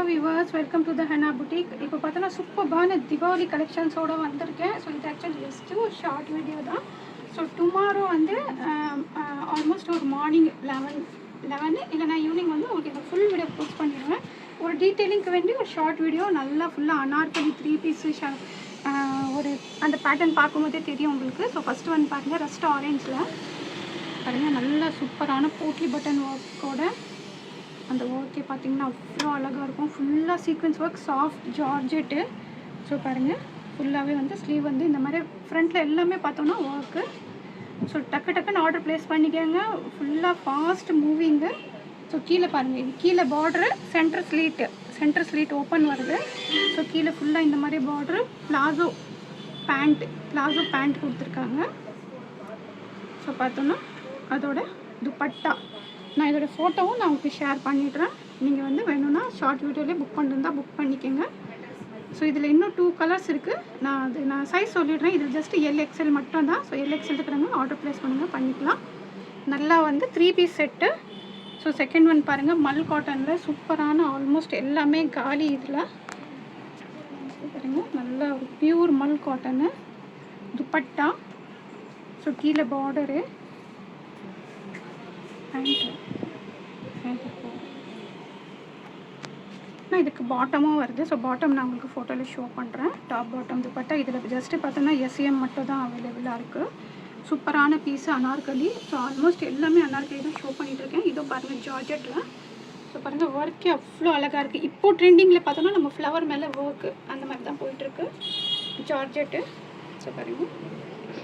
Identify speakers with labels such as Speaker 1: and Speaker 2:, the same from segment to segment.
Speaker 1: viewers, welcome to the Henna Boutique. இப்போ பார்த்தோன்னா சூப்பர்பான தீபாவளி கலெக்ஷன்ஸோடு வந்திருக்கேன். ஸோ இது ஆக்சுவலி ஜஸ்ட்டு ஒரு ஷார்ட் வீடியோ தான். ஸோ டுமாரோ வந்து ஆல்மோஸ்ட் ஒரு மார்னிங் 11 இல்லைனா ஈவினிங் வந்து உங்களுக்கு இந்த ஃபுல் வீடியோ போஸ்ட் பண்ணிடுவேன். ஒரு டீட்டெயிலிங்க்கு வேண்டி ஒரு ஷார்ட் வீடியோ நல்லா ஃபுல்லாக அனார்கலி 3 பீஸு ஒரு அந்த பேட்டர்ன் பார்க்கும்போதே தெரியும் உங்களுக்கு. ஸோ ஃபஸ்ட்டு வந்து பாருங்கள், ரஸ்ட் ஆரேஞ்சில் பாருங்கள், நல்ல சூப்பரான போட்லி பட்டன் ஒர்க்கோட அந்த ஒர்க்கே பார்த்திங்கன்னா அவ்வளோ அழகாக இருக்கும். ஃபுல்லாக sequence work, soft georgette. So பாருங்கள், ஃபுல்லாகவே வந்து ஸ்லீவ் வந்து இந்த மாதிரி ஃப்ரண்ட்டில் எல்லாமே பார்த்தோன்னா ஒர்க்கு. ஸோ டக்குன்னு ஆர்டர் ப்ளேஸ் பண்ணிக்கோங்க. ஃபுல்லாக ஃபாஸ்ட் மூவிங்கு. ஸோ கீழே பாருங்கள், இது கீழே பார்டரு, சென்டர் ஸ்லீட் ஓப்பன் வருது. ஸோ கீழே ஃபுல்லாக இந்த மாதிரி பார்டரு, பிளாசோ பேண்ட் கொடுத்துருக்காங்க. ஸோ பார்த்தோன்னா அதோட துப்பட்டா, நான் இதோட ஃபோட்டோவும் நான் உங்களுக்கு ஷேர் பண்ணிடுறேன். நீங்கள் வந்து வேணும்னா ஷார்ட் வீடியோலேயே புக் பண்ணிருந்தால் புக் பண்ணிக்கோங்க. ஸோ இதில் இன்னும் 2 கலர்ஸ் இருக்குது. நான் சைஸ் சொல்லிடுறேன். இது ஜஸ்ட் LXL மட்டும் தான். ஸோ LXL இருக்கிறவங்க ஆர்டர் ப்ளேஸ் பண்ணிக்கலாம். நல்லா வந்து 3 piece set. So second one பாருங்கள், மல் காட்டனில் சூப்பரான, ஆல்மோஸ்ட் எல்லாமே காலி. இதில் பாருங்கள், நல்லா ஒரு பியூர் மல் காட்டனு துப்பட்டா. ஸோ கீழே பார்டரு, இதுக்கு பாட்டமும் வருது. ஸோ பாட்டம் நான் உங்களுக்கு ஃபோட்டோவில் ஷோ பண்ணுறேன். Top bottom dupatta. இதில் ஜஸ்ட்டு பார்த்தோன்னா SM மட்டும் தான் அவைலபிளாக இருக்குது. சூப்பரான பீஸு அனார்கலி. ஸோ ஆல்மோஸ்ட் எல்லாமே அனார்கலி தான் ஷோ பண்ணிகிட்ருக்கேன். இதோ பாருங்கள் ஜார்ஜெட்டில். ஸோ பாருங்கள், ஒர்க்கே அவ்வளோ அழகாக இருக்குது. இப்போது ட்ரெண்டிங்கில் பார்த்தோன்னா நம்ம ஃப்ளவர் மேலே ஒர்க்கு அந்த மாதிரி தான் போயிட்டுருக்கு ஜார்ஜெட்டு. ஸோ பாருங்கள்,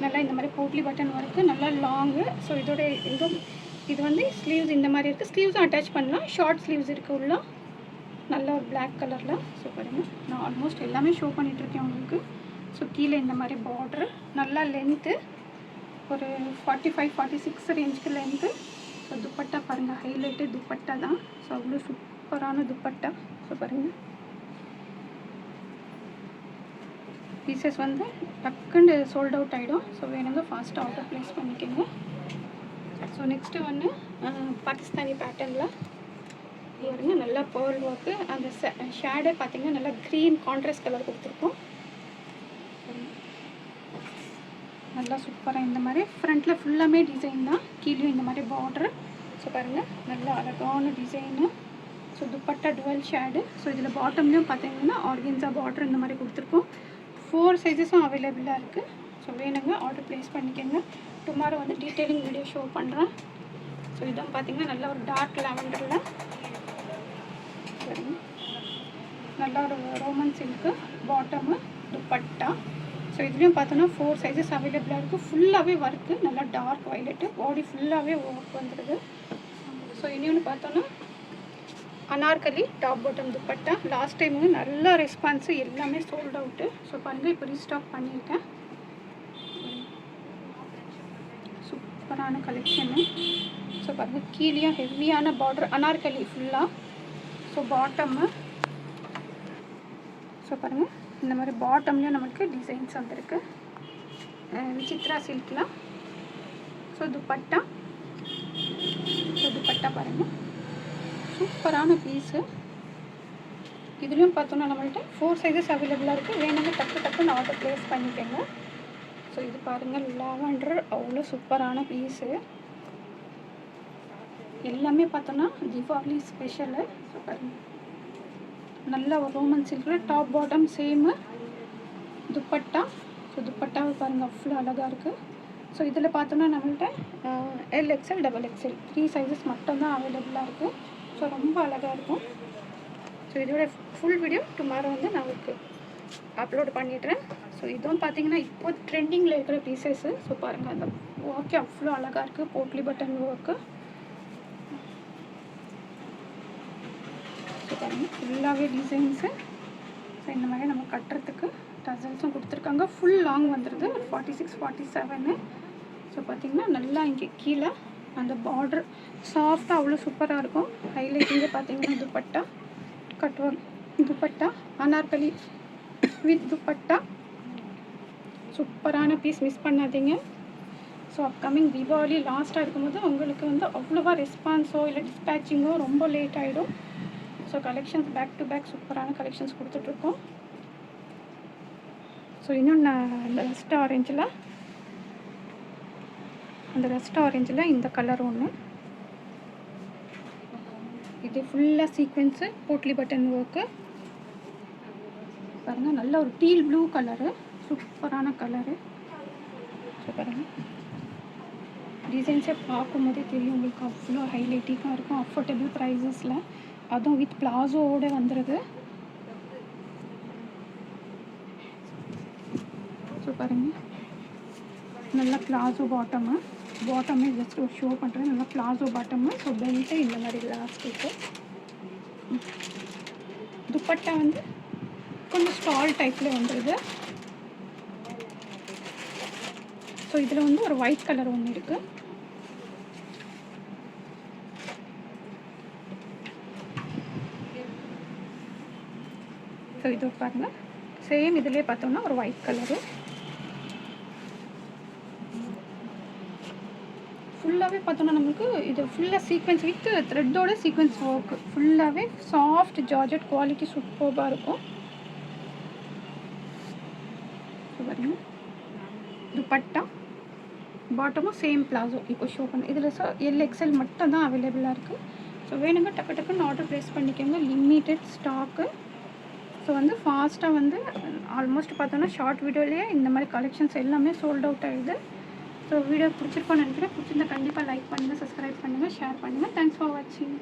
Speaker 1: நல்லா இந்த மாதிரி போட்லி பட்டன் ஒர்க்கு, நல்லா லாங்கு. ஸோ இது வந்து ஸ்லீவ்ஸ் இந்த மாதிரி இருக்குது. ஸ்லீவ்ஸும் அட்டாச் பண்ணலாம். ஷார்ட் ஸ்லீவ்ஸ் இருக்குது உள்ள, நல்ல ஒரு பிளாக் கலரில். ஸோ பாருங்கள், நான் ஆல்மோஸ்ட் எல்லாமே ஷோ பண்ணிகிட்ருக்கேன் உங்களுக்கு. ஸோ கீழே இந்த மாதிரி பார்ட்ரு, நல்லா லென்த்து, ஒரு 45-46 ரேஞ்சுக்கு லென்த்து. ஸோ துப்பட்டா பாருங்கள், ஹைலைட்டு துப்பட்டா தான். ஸோ அவ்வளோ சூப்பரான துப்பட்டா. ஸோ பாருங்கள், பீசஸ் வந்து டக்குன்னு சோல்ட் அவுட் ஆகிடும். ஸோ வேணுங்க ஃபாஸ்ட்டாக ஆர்டர் ப்ளேஸ் பண்ணிக்கோங்க. ஸோ நெக்ஸ்ட்டு ஒன்று பாகிஸ்தானி பேட்டர்னில் பாருங்க, நல்லா பேர்ல் ஒர்க்கு. அந்த ஷேடே பார்த்தீங்கன்னா நல்லா க்ரீன் கான்ட்ராஸ்ட் கலர் கொடுத்துருக்கோம். நல்லா சூப்பராக இந்த மாதிரி ஃப்ரண்ட்டில் ஃபுல்லாமே டிசைன் தான். கீழேயும் இந்த மாதிரி பார்டரு. ஸோ பாருங்கள், நல்லா அழகான design. So dupatta twelve shade. So இதில் பாட்டம்லேயும் பார்த்தீங்கன்னா ஆர்கென்ஸா பார்டர் இந்த மாதிரி கொடுத்துருக்கோம். 4 சைஸஸும் அவைலபிளாக இருக்குது. ஸோ வேணுங்க ஆர்டர் ப்ளேஸ் பண்ணிக்கோங்க. டுமாரோ வந்து டீட்டெயிலிங் வீடியோ ஷோ பண்ணுறேன். ஸோ இதான் பார்த்தீங்கன்னா நல்லா ஒரு டார்க் லாவெண்டரில் நல்லா ஒரு Roman silk bottom dupatta. So இதுலேயும் பார்த்தோன்னா 4 சைஸஸ் அவைலபிளாக இருக்குது. ஃபுல்லாகவே ஒர்க்கு, நல்லா டார்க் வயலட்டு, பாடி ஃபுல்லாகவே ஒர்க் வந்துடுது. ஸோ இன்னொன்று பார்த்தோன்னா Anarkali top bottom dupatta. Last time வந்து நல்ல ரெஸ்பான்ஸு, எல்லாமே சோல்ட் அவுட்டு. ஸோ பாருங்கள், இப்போ ரீஸ்டாக் பண்ணியிருக்கேன். சூப்பரான கலெக்ஷனு. ஸோ பாருங்கள், கீழேயும் ஹெவியான பார்டர் அனார்கலி ஃபுல்லாக. ஸோ பாட்டம்மு, ஸோ பாருங்கள் இந்த மாதிரி பாட்டம்லேயும் நம்மளுக்கு டிசைன்ஸ் வந்துருக்கு விசித்ரா சில்கில். ஸோ துப்பட்டா பாருங்கள், சூப்பரான பீஸு. இதுலேயும் பார்த்தோன்னா நம்மள்கிட்ட 4 சைஸஸ் அவைலபிளாக இருக்குது. வேணுங்க டக்குன்னு ஆர்டர் ப்ளேஸ் பண்ணிக்கோங்க. ஸோ இது பாருங்கள், லாவெண்டர், அவ்வளோ சூப்பரான பீஸு. எல்லாமே பார்த்தோன்னா தீபாவளி ஸ்பெஷலு. ஸோ பாருங்கள், நல்ல ஒரு ரோமன் சில்கில் top bottom same dupatta. So துப்பட்டாவை பாருங்கள், அவ்வளோ அழகாக இருக்குது. ஸோ இதில் பார்த்தோன்னா நம்மள்கிட்ட LXL, XXL 3 சைஸஸ் மட்டும்தான் அவைலபிளாக இருக்குது. ஸோ ரொம்ப அழகாக இருக்கும். ஸோ இதோட ஃபுல் வீடியோ டுமாரோ வந்து நான் உங்களுக்கு அப்லோட் பண்ணிடுறேன். ஸோ இதுவும் பார்த்தீங்கன்னா இப்போ ட்ரெண்டிங்கில் இருக்கிற பீசஸ்ஸு. ஸோ பாருங்கள், அந்த ஒர்க்கே அவ்வளோ அழகாக இருக்குது, போட்லி பட்டன் ஒர்க்கு. ஸோ பாருங்கள், ஃபுல்லாகவே டிசைன்ஸு. ஸோ இந்த மாதிரி நம்ம கட்டுறதுக்கு டசல்ஸும் கொடுத்துருக்காங்க. ஃபுல் லாங் வந்துடுது, 46-47. ஸோ பார்த்திங்கன்னா நல்லா இங்கே கீழே அந்த பார்டர் சாஃப்டாக அவ்வளோ சூப்பராக இருக்கும். ஹைலைட்டிங்கே பார்த்தீங்கன்னா துப்பட்டா கட்டுவாங்க. துப்பட்டா அனார்கலி வித் துப்பட்டா, சூப்பரான பீஸ், மிஸ் பண்ணாதீங்க. ஸோ அப்கமிங் தீபாவளி லாஸ்ட்டாக இருக்கும்போது உங்களுக்கு வந்து அவ்வளோவா ரெஸ்பான்ஸோ இல்லை டிஸ்பேச்சிங்கோ ரொம்ப லேட் ஆகிடும். So collections back to back சூப்பரான கலெக்ஷன்ஸ் கொடுத்துட்ருக்கோம். ஸோ இன்னும் நான் அந்த ரெஸ்ட் ஆரஞ்சில் இந்த கலர் ஒன்று, இது ஃபுல்லாக சீக்வென்ஸு போட்லி பட்டன் ஒர்க்கு பாருங்கள். நல்ல ஒரு டீல் ப்ளூ கலரு, சூப்பரான கலரு. ஸோ பாருங்கள் டிசைன்ஸே பார்க்கும்போதே தெரியும் உங்களுக்கு அவ்வளோ ஹைலைட்டிங்காக இருக்கும். அஃபோர்டபுள் ப்ரைஸஸில், அதுவும் வித் பிளாசோவோடு வந்துடுது. ஸோ பாருங்கள் நல்லா பிளாசோ பாட்டமே ஜஸ்ட் ஒரு ஷோ பண்ணுறேன். நல்லா பிளாசோ பாட்டமு. ஸோ பெல்ட்டு இந்த மாதிரி லாஸ்டிக்கு. துப்பட்டா வந்து கொஞ்சம் ஸ்டால் டைப்பில் வந்துடுது. ஸோ இதில் வந்து ஒரு ஒயிட் கலர் ஒன்று இருக்குது. ஸோ இது பாருங்கள் சேம் இதிலே பார்த்தோம்னா ஒரு ஒயிட் கலரு. ஃபுல்லாகவே பார்த்தோன்னா நம்மளுக்கு இது ஃபுல்லாக சீக்வென்ஸ் வித் த்ரெட்டோட சீக்வென்ஸ் ஒர்க்கு. ஃபுல்லாகவே சாஃப்ட் ஜார்ஜெட் குவாலிட்டி சூப்பராக இருக்கும். ஸோ பாருங்கள் துப்பட்டா பாட்டமும் சேம் பிளாசோ இப்போ ஷோ பண்ண. இதில் எல்எக்ஸ்எல் மட்டும் தான் அவைலபிளாக இருக்குது. ஸோ வேணுங்க டக்கு டக்குன்னு ஆர்டர் ப்ளேஸ் பண்ணிக்கோங்க. Limited stock. ஸோ வந்து ஃபாஸ்ட்டாக வந்து ஆல்மோஸ்ட் பார்த்தோன்னா ஷார்ட் வீடியோலேயே இந்த மாதிரி கலெக்ஷன்ஸ் எல்லாமே சோல்ட் அவுட் ஆகிடுது. ஸோ வீடியோ பிடிச்சிருக்கோன்னு நினைக்கிறேன். பிடிச்சிருந்தா கண்டிப்பாக லைக் பண்ணுங்கள், சப்ஸ்கிரைப் பண்ணுங்கள், ஷேர் பண்ணுங்கள். தேங்க்ஸ் ஃபார் வாட்சிங்.